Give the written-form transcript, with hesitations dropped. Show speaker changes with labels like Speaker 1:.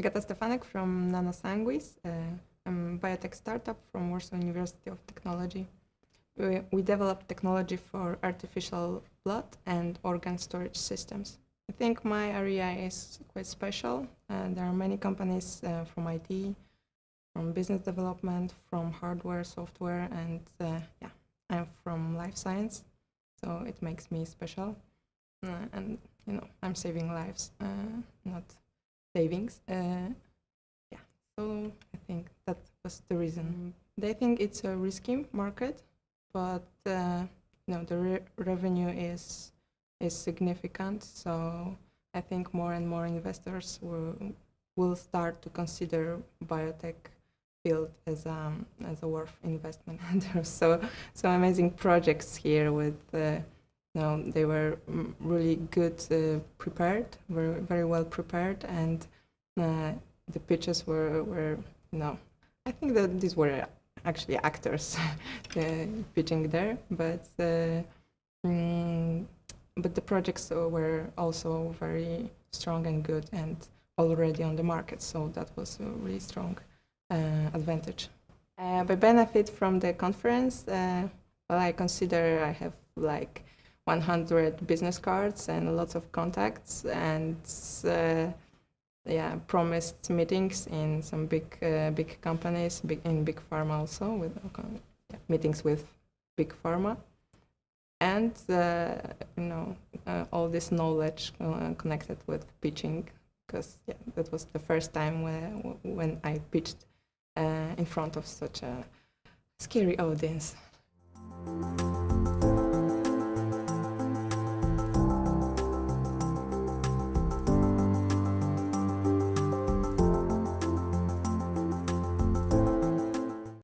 Speaker 1: Agata Stefanek from Nanosanguis. I'm a biotech startup from Warsaw University of Technology. We develop technology for artificial blood and organ storage systems. I think my area is quite special. There are many companies from IT, from business development, from hardware, software, and yeah, I'm from life science, so it makes me special. And you know, I'm saving lives, not savings. Yeah, so I think that was the reason. They think it's a risky market, but no, the revenue is significant. So I think more and more investors will start to consider biotech field as a worth investment. And there's so amazing projects here with. No, they were really good prepared, were very well prepared, and the pitches were I think that these were actually actors pitching there, but the projects were also very strong and good and already on the market, so that was a really strong advantage. By benefit from the conference, well, I consider I have like 100 business cards and lots of contacts, and yeah, promised meetings in some big companies, in big pharma also, with meetings with big pharma, and all this knowledge connected with pitching, because yeah, that was the first time when I pitched in front of such a scary audience.